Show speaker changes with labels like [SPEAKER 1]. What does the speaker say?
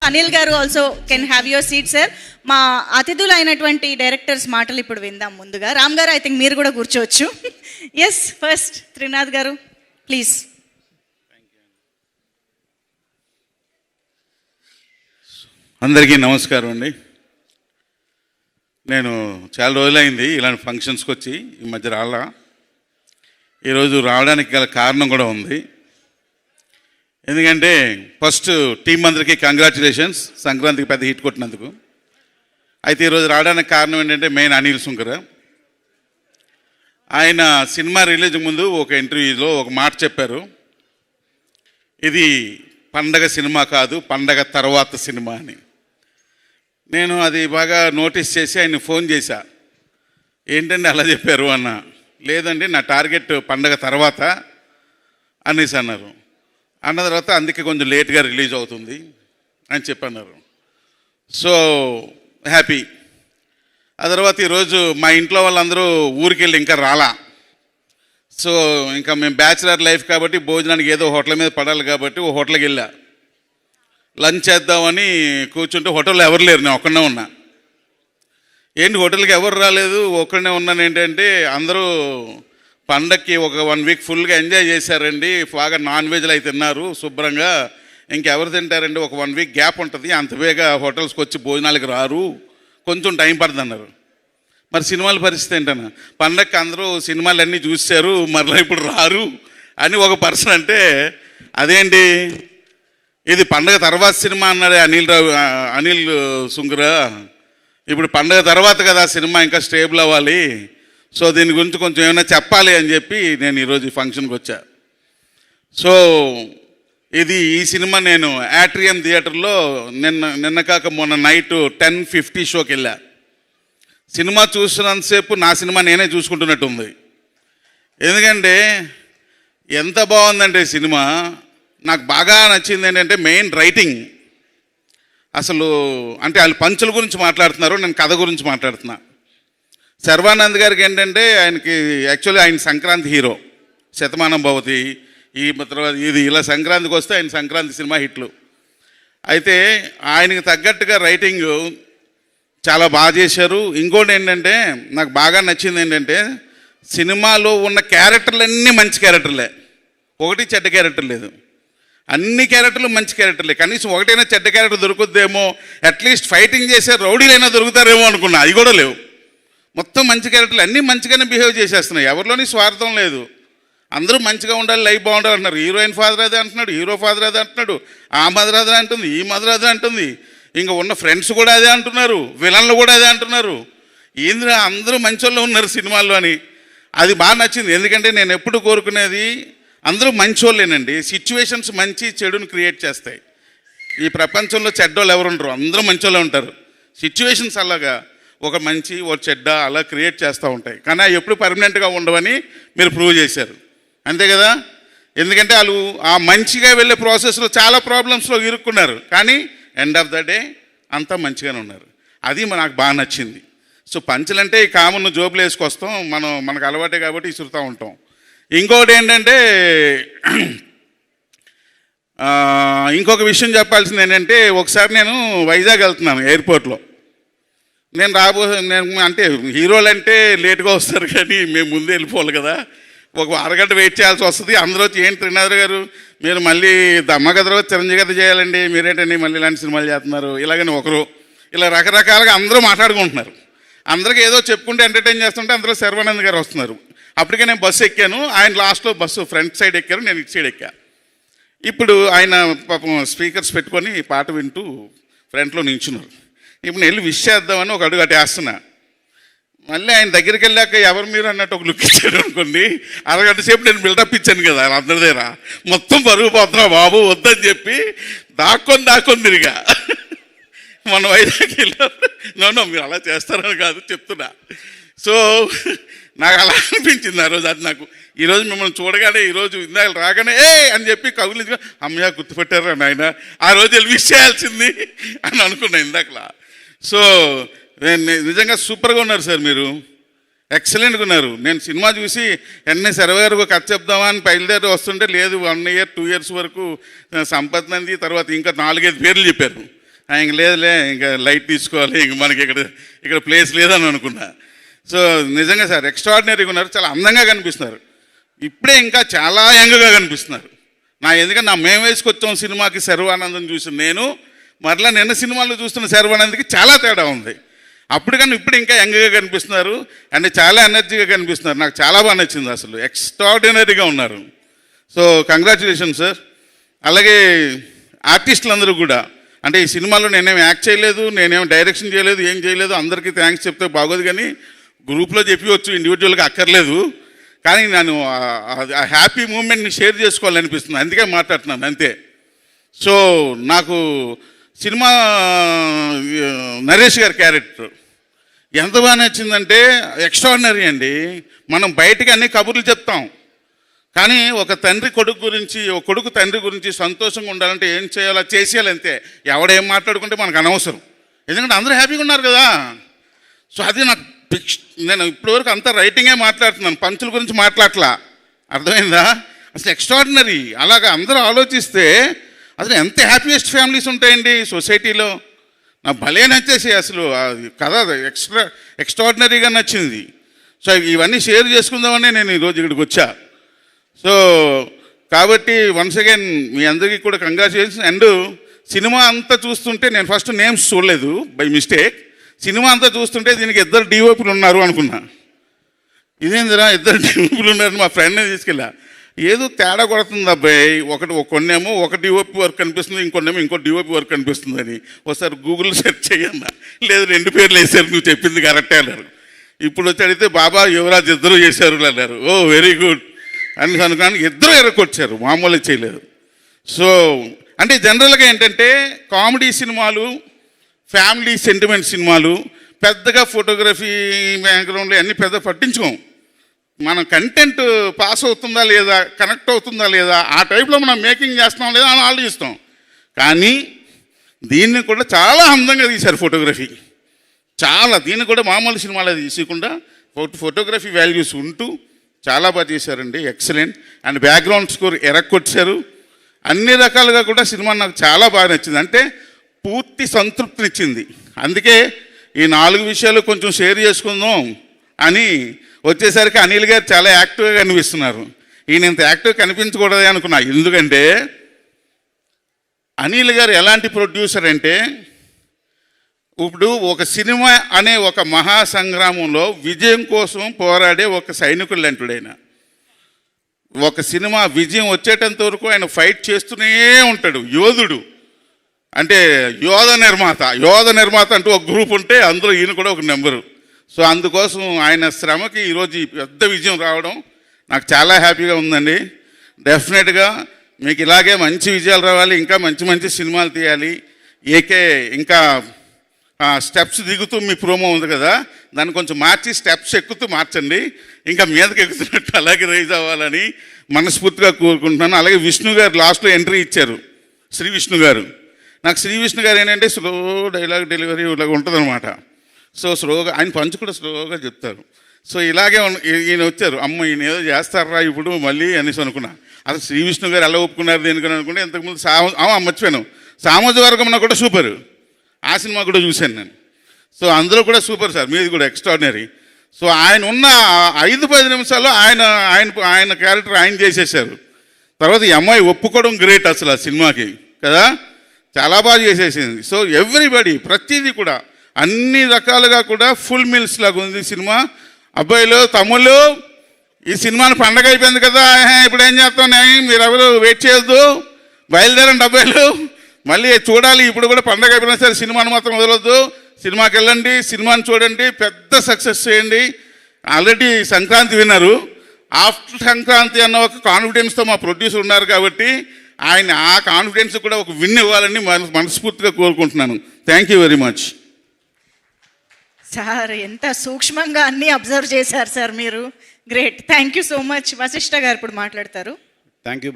[SPEAKER 1] అనిల్ గారు also can have your seat sir. మా అతిథులు అయినటువంటి డైరెక్టర్స్ మాటలు ఇప్పుడు విందాం. ముందుగా రామ్ గారు, ఐ థింక్ మీరు కూడా కూర్చోవచ్చు. ఎస్, ఫస్ట్ త్రినాథ్ గారు ప్లీజ్.
[SPEAKER 2] అందరికీ నమస్కారం అండి. నేను చాలా రోజులైంది ఇలాంటి ఫంక్షన్స్కి వచ్చి, ఈ మధ్య రాలా. ఈరోజు రావడానికి గల కారణం కూడా ఉంది. ఎందుకంటే ఫస్ట్ టీం అందరికీ కంగ్రాచులేషన్స్, సంక్రాంతికి పెద్ద హిట్ కొట్టినందుకు. అయితే ఈరోజు రావడానికి కారణం ఏంటంటే మెయిన్ అనిల్ సుంకర. ఆయన సినిమా రిలీజ్ ముందు ఒక ఇంటర్వ్యూలో ఒక మాట చెప్పారు, ఇది పండగ సినిమా కాదు, పండగ తర్వాత సినిమా అని. నేను అది బాగా నోటీస్ చేసి ఆయన ఫోన్ చేశా, ఏంటంటే అలా చెప్పారు అన్న. లేదండి, నా టార్గెట్ పండగ తర్వాత అనేసి అన్నారు. అన్న తర్వాత అందుకే కొంచెం లేట్గా రిలీజ్ అవుతుంది అని చెప్పన్నారు. So happy. ఆ తర్వాత ఈరోజు మా ఇంట్లో వాళ్ళందరూ ఊరికి వెళ్ళి ఇంకా రాలా. సో ఇంకా మేము బ్యాచిలర్ లైఫ్ కాబట్టి భోజనానికి ఏదో హోటల్ మీద పడాలి కాబట్టి ఓ హోటల్కి వెళ్ళా. లంచ్ చేద్దామని కూర్చుంటే హోటల్లో ఎవరు లేరు, నేను ఒక్కడనే ఉన్నా. ఏంటి హోటల్కి ఎవరు రాలేదు, ఒక్కడనే ఉన్నాను ఏంటంటే అందరూ పండక్కి ఒక 1 వీక్ ఫుల్గా ఎంజాయ్ చేశారండి, బాగా నాన్ వెజ్లు అయితే తిన్నారు శుభ్రంగా. ఇంకెవరు తింటారండి, ఒక 1 వీక్ గ్యాప్ ఉంటుంది, అంత బేగా హోటల్స్కి వచ్చి భోజనాలకు రారు, కొంచెం టైం పడుతుంది అన్నారు. మరి సినిమాల పరిస్థితి ఏంటన్నా, పండగకి అందరూ సినిమాలు అన్నీ చూశారు, మరలా ఇప్పుడు రారు అని ఒక పర్సన్ అంటే, అదేంటి ఇది పండగ తర్వాత సినిమా అన్నాడే అనిల్ సుంకర. ఇప్పుడు పండగ తర్వాత కదా సినిమా ఇంకా స్టేబుల్ అవ్వాలి, సో దీని గురించి కొంచెం ఏమైనా చెప్పాలి అని చెప్పి నేను ఈరోజు ఈ ఫంక్షన్కి వచ్చా. సో ఈ సినిమా నేను యాట్రియం థియేటర్లో నిన్న కాక మొన్న నైట్ 10:50 షోకి వెళ్ళా. సినిమా చూస్తున్నంతసేపు నా సినిమా నేనే చూసుకుంటున్నట్టుంది. ఎందుకంటే ఎంత బాగుందంటే సినిమా, నాకు బాగా నచ్చింది ఏంటంటే మెయిన్ రైటింగ్. అసలు అంటే వాళ్ళు పంచుల గురించి మాట్లాడుతున్నారు, నేను కథ గురించి మాట్లాడుతున్నా. శర్వానంద్ గారికి ఏంటంటే ఆయనకి యాక్చువల్లీ ఆయన సంక్రాంతి హీరో, శతమానం భవతి, ఈ తర్వాత ఇది ఇలా సంక్రాంతికి వస్తే ఆయన సంక్రాంతి సినిమా హిట్లు. అయితే ఆయనకి తగ్గట్టుగా రైటింగ్ చాలా బాగా చేశారు. ఇంకోటి ఏంటంటే నాకు బాగా నచ్చింది ఏంటంటే సినిమాలో ఉన్న క్యారెక్టర్లన్నీ మంచి క్యారెక్టర్లే, ఒకటి చెడ్డ క్యారెక్టర్ లేదు. అన్ని క్యారెక్టర్లు మంచి క్యారెక్టర్లే, కనీసం ఒకటైనా చెడ్డ క్యారెక్టర్ దొరుకుద్దేమో, అట్లీస్ట్ ఫైటింగ్ చేసే రౌడీలైనా దొరుకుతారేమో అనుకున్నా, అది కూడా లేవు. మొత్తం మంచి క్యారెక్టర్లు, అన్నీ మంచిగానే బిహేవ్ చేసేస్తున్నాయి, ఎవరిలోని స్వార్థం లేదు. అందరూ మంచిగా ఉండాలి, లైఫ్ బాగుండాలి అంటున్నారు. హీరోయిన్ ఫాదర్ అదే అంటున్నాడు, హీరో ఫాదర్ అదే అంటున్నాడు, ఆ మదర్ అదే అంటుంది, ఈ మదర్ అదే అంటుంది, ఇంకా ఉన్న ఫ్రెండ్స్ కూడా అదే అంటున్నారు, విలన్లు కూడా అదే అంటున్నారు. ఏంద్రా అందరూ మంచోళ్ళు ఉన్నారు సినిమాల్లో అని. అది బాగా నచ్చింది. ఎందుకంటే నేను ఎప్పుడు కోరుకునేది అందరూ మంచోళ్ళేనండి. సిచ్యువేషన్స్ మంచి చెడుని క్రియేట్ చేస్తాయి. ఈ ప్రపంచంలో చెడ్డోళ్ళు ఎవరు ఉండరు, అందరూ మంచోళ్ళే ఉంటారు. సిచ్యువేషన్స్ అలాగా ఒక మంచి ఒక చెడ్డ అలా క్రియేట్ చేస్తూ ఉంటాయి, కానీ అవి ఎప్పుడు పర్మనెంట్గా ఉండవని మీరు ప్రూవ్ చేశారు, అంతే కదా. ఎందుకంటే వాళ్ళు ఆ మంచిగా వెళ్ళే ప్రాసెస్లో చాలా ప్రాబ్లమ్స్లో ఇరుక్కున్నారు, కానీ ఎండ్ ఆఫ్ ద డే అంతా మంచిగానే ఉన్నారు. అది నాకు బాగా నచ్చింది. సో పంచులంటే ఈ కామన్ జోబులు వేసుకొస్తాం, మనకు అలవాటే కాబట్టి ఇసురుతూ ఉంటాం. ఇంకొకటి ఏంటంటే ఇంకొక విషయం చెప్పాల్సింది ఏంటంటే, ఒకసారి నేను వైజాగ్ వెళ్తున్నాను ఎయిర్పోర్ట్లో. నేను అంటే హీరోలు అంటే లేట్గా వస్తారు, కానీ మేము ముందే వెళ్ళిపోవాలి కదా, ఒక అరగంట వెయిట్ చేయాల్సి వస్తుంది. అందరూ వచ్చి ఏంటి త్రినాథ్ గారు మీరు మళ్ళీ దమ్మగ తర్వాత చిరంజీవి గారు చేయాలండి, మీరేంటండి మళ్ళీ ఇలాంటి సినిమాలు చేస్తున్నారు, ఇలాగని ఒకరు ఇలా రకరకాలుగా అందరూ మాట్లాడుకుంటున్నారు. అందరికీ ఏదో చెప్పుకుంటే ఎంటర్టైన్ చేస్తుంటే అందులో శర్వానంద్ గారు వస్తున్నారు. అప్పటికే నేను బస్సు ఎక్కాను, ఆయన లాస్ట్లో బస్సు ఫ్రంట్ సైడ్ ఎక్కారు, నేను ఇటు సైడ్ ఎక్కా. ఇప్పుడు ఆయన పాపం స్పీకర్స్ పెట్టుకొని పాట వింటూ ఫ్రంట్లో నించున్నారు. ఇప్పుడు నేను వెళ్ళి విష్ చేద్దామని ఒక అడుగు అటు వేస్తున్నా. మళ్ళీ ఆయన దగ్గరికి వెళ్ళాక ఎవరు మీరు అన్నట్టు ఒక లుక్ ఇచ్చాడు అనుకోండి. అరగంట సేపు నేను బిల్డప్ ఇచ్చాను కదా అందరి దగ్గర, మొత్తం పరుగు పోతున్నా బాబు వద్దని చెప్పి దాక్కొని తిరిగా. మన వైజాగ్ వెళ్ళాను. మీరు అలా చేస్తారని కాదు చెప్తున్నా. సో నాకు అలా అనిపించింది ఆ రోజు. అది నాకు ఈరోజు మిమ్మల్ని చూడగానే, ఈరోజు ఇందాక రాగానే అని చెప్పి కవులు అమ్మయ్య గుర్తుపెట్టారా నాయన, ఆ రోజు వెళ్ళి విష్ చేయాల్సింది అని అనుకున్నా ఇందాకలా. సో నిజంగా సూపర్గా ఉన్నారు సార్, మీరు ఎక్సలెంట్గా ఉన్నారు. నేను సినిమా చూసి ఎన్నే శరవ గారు కథ చెప్దామా అని బయలుదేరి వస్తుంటే లేదు 1 year 2 years వరకు సంపత్ నంది తర్వాత ఇంకా 4-5 పేర్లు చెప్పారు. ఇంక లేదులే ఇంకా లైట్ తీసుకోవాలి, ఇంక మనకి ఇక్కడ ప్లేస్ లేదని అనుకున్నా. సో నిజంగా సార్ ఎక్స్ట్రాడినరీగా ఉన్నారు, చాలా అందంగా కనిపిస్తున్నారు. ఇప్పుడే ఇంకా చాలా యంగ్గా కనిపిస్తున్నారు. ఎందుకంటే మేము వేసుకొచ్చాం సినిమాకి శర్వానందం చూసిన నేను మరలా నిన్న సినిమాలో చూస్తున్న శర్వానంద్కి చాలా తేడా ఉంది. అప్పుడు కానీ ఇప్పుడు ఇంకా యంగ్గా కనిపిస్తున్నారు అండ్ చాలా ఎనర్జీగా కనిపిస్తున్నారు. నాకు చాలా బాగా నచ్చింది, అసలు ఎక్స్ట్రాడినరీగా ఉన్నారు. So congratulation sir. అలాగే ఆర్టిస్టులు అందరూ కూడా, అంటే ఈ సినిమాలో నేనేం యాక్ట్ చేయలేదు, నేనేం డైరెక్షన్ చేయలేదు, ఏం చేయలేదు, అందరికీ థ్యాంక్స్ చెప్తే బాగోదు, కానీ గ్రూప్లో చెప్పవచ్చు, ఇండివిజువల్గా అక్కర్లేదు. కానీ నేను ఆ హ్యాపీ మూమెంట్ని షేర్ చేసుకోవాలనిపిస్తుంది, అందుకే మాట్లాడుతున్నాను అంతే. సో నాకు సినిమా నరేష్ గారి క్యారెక్టర్ ఎంత బాగా నచ్చిందంటే ఎక్స్ట్రాడినరీ అండి. మనం బయటకి అన్ని కబుర్లు చెప్తాం, కానీ ఒక తండ్రి కొడుకు గురించి, ఒక కొడుకు తండ్రి గురించి సంతోషంగా ఉండాలంటే ఏం చేయాలో చేసేయాలి అంతే. ఎవడేం మాట్లాడుకుంటే మనకు అనవసరం, ఎందుకంటే అందరూ హ్యాపీగా ఉన్నారు కదా. సో అది నాకు నేను ఇప్పటివరకు అంతా రైటింగే మాట్లాడుతున్నాను, పంచుల గురించి మాట్లాడలా, అర్థమైందా? అసలు ఎక్స్ట్రాడినరీ. అలాగా అందరూ ఆలోచిస్తే అసలు ఎంత హ్యాపీయెస్ట్ ఫ్యామిలీస్ ఉంటాయండి సొసైటీలో. నాకు భలే నచ్చేసి అసలు కథ ఎక్స్ట్రాడినరీగా నచ్చింది. సో ఇవన్నీ షేర్ చేసుకుందామని నేను ఈరోజు ఇక్కడికి వచ్చా. సో కాబట్టి వన్స్ అగైన్ మీ అందరికీ కూడా కంగ్రాచులేషన్స్. అండ్ సినిమా అంతా చూస్తుంటే నేను ఫస్ట్ నేమ్స్ చూడలేదు బై మిస్టేక్. సినిమా అంతా చూస్తుంటే దీనికి 2 డిఓపీలు ఉన్నారు అనుకున్నా. ఇదేందిరా 2 డిఓపీలు ఉన్నారని మా ఫ్రెండ్ని తీసుకెళ్ళా. ఏదో తేడా కొడుతుంది అబ్బాయి, కొన్నేమో ఒక డిఓపి వర్క్ కనిపిస్తుంది, ఇంకొన్నేమో ఇంకో డిఓపి వర్క్ కనిపిస్తుందని ఒకసారి గూగుల్ సెర్చ్ చేయన్నా. లేదు 2 పేర్లు వేసారు, నువ్వు చెప్పింది కరెక్టే అన్నారు. ఇప్పుడు వచ్చి అడిగితే బాబా యువరాజ్ 2 చేశారు అన్నారు. ఓ వెరీ గుడ్ అని అనుకున్నాను. 2 ఎరకొచ్చారు, మామూలుగా చేయలేదు. సో అంటే జనరల్గా ఏంటంటే కామెడీ సినిమాలు, ఫ్యామిలీ సెంటిమెంట్ సినిమాలు పెద్దగా ఫోటోగ్రఫీ బ్యాక్గ్రౌండ్లో అన్నీ పెద్ద పట్టించుకోం. మనం కంటెంట్ పాస్ అవుతుందా లేదా, కనెక్ట్ అవుతుందా లేదా, ఆ టైప్లో మనం మేకింగ్ చేస్తున్నాం లేదా అని ఆలోచిస్తాం. కానీ దీన్ని కూడా చాలా అందంగా తీశారు ఫోటోగ్రఫీ, చాలా. దీన్ని కూడా మామూలు సినిమాలో తీయకుండా ఫోటోగ్రఫీ వాల్యూస్ ఉంటూ చాలా బాగా చేశారండి, ఎక్సలెంట్. అండ్ బ్యాక్గ్రౌండ్ స్కోర్ ఎరక్కొచ్చారు. అన్ని రకాలుగా కూడా సినిమా నాకు చాలా బాగా నచ్చింది, అంటే పూర్తి సంతృప్తినిచ్చింది. అందుకే ఈ 4 విషయాలు కొంచెం షేర్ చేసుకుందాం అని వచ్చేసరికి అనిల్ గారు చాలా యాక్టివ్గా కనిపిస్తున్నారు. ఈయన ఇంత యాక్టివ్ కనిపించకూడదు అనుకున్నా, ఎందుకంటే అనిల్ గారు ఎలాంటి ప్రొడ్యూసర్ అంటే, ఇప్పుడు ఒక సినిమా అనే ఒక మహాసంగ్రామంలో విజయం కోసం పోరాడే ఒక సైనికుడు లాంటిడైన. ఒక సినిమా విజయం వచ్చేటంత వరకు ఆయన ఫైట్ చేస్తూనే ఉంటాడు, యోధుడు. అంటే యోధ నిర్మాత అంటూ ఒక గ్రూప్ ఉంటే అందులో ఈయన కూడా ఒక నెంబరు. సో అందుకోసం ఆయన శ్రమకి ఈరోజు ఈ పెద్ద విజయం రావడం నాకు చాలా హ్యాపీగా ఉందండి. డెఫినెట్గా మీకు ఇలాగే మంచి విజయాలు రావాలి, ఇంకా మంచి మంచి సినిమాలు తీయాలి. ఇంకా స్టెప్స్ దిగుతూ మీ ప్రోమో ఉంది కదా, దాన్ని కొంచెం మార్చి స్టెప్స్ ఎక్కుతూ మార్చండి, ఇంకా మీదకి ఎక్కుతున్నట్టు అలాగే రైజ్ అవ్వాలని మనస్ఫూర్తిగా కోరుకుంటున్నాను. అలాగే విష్ణు గారు లాస్ట్లో ఎంట్రీ ఇచ్చారు, శ్రీ విష్ణు గారు. నాకు శ్రీ విష్ణు గారు ఏంటంటే స్లో డైలాగ్ డెలివరీ ఇలాగ ఉంటుందన్నమాట. సో స్లోగా ఆయన పంచు కూడా స్లోగా చెప్తారు. సో ఇలాగే ఈయన వచ్చారు, అమ్మ ఈయన ఏదో చేస్తారా ఇప్పుడు మళ్ళీ అనేసి అనుకున్నా. అసలు శ్రీ విష్ణు గారు ఎలా ఒప్పుకున్నారు దేనికని అనుకుంటే, ఇంతకుముందు మర్చిపోయాను, సామాజికవర్గంలో కూడా సూపర్, ఆ సినిమా కూడా చూశాను నేను. సో అందులో కూడా సూపర్ సార్, మీది కూడా ఎక్స్ట్రాడినరీ. సో ఆయన ఉన్న 5-10 నిమిషాల్లో ఆయన క్యారెక్టర్ ఆయన చేసేసారు. తర్వాత ఈ అమ్మాయి ఒప్పుకోవడం గ్రేట్ అసలు ఆ సినిమాకి కదా, చాలా బాగా చేసేసింది. సో ఎవ్రీబడి ప్రతిదీ కూడా అన్ని రకాలుగా కూడా ఫుల్ మీల్స్ లాగా ఉంది సినిమా. అబ్బాయిలు తమ్ముళ్ళు, ఈ సినిమాని పండగ అయిపోయింది కదా, ఇప్పుడు ఏం చేస్తాం, మీరు ఎవరు వెయిట్ చేయొద్దు, బయలుదేరండి అబ్బాయిలు, మళ్ళీ చూడాలి. ఇప్పుడు కూడా పండగ అయిపోయినా సరే సినిమాని మాత్రం వదలొద్దు, సినిమాకి వెళ్ళండి, సినిమాని చూడండి, పెద్ద సక్సెస్ చేయండి. ఆల్రెడీ సంక్రాంతి విన్నారు, ఆఫ్టర్ సంక్రాంతి అన్న ఒక కాన్ఫిడెన్స్తో మా ప్రొడ్యూసర్ ఉన్నారు కాబట్టి ఆయన ఆ కాన్ఫిడెన్స్ కూడా ఒక విన్ ఇవ్వాలని మనస్ఫూర్తిగా కోరుకుంటున్నాను. Thank you very much
[SPEAKER 1] sir. ఎంత సూక్ష్మంగా అన్నీ అబ్జర్వ్ చేశారు సార్ మీరు, great. Thank you so much. Vasishtha garu ఇప్పుడు మాట్లాడతారు.
[SPEAKER 3] Thank you.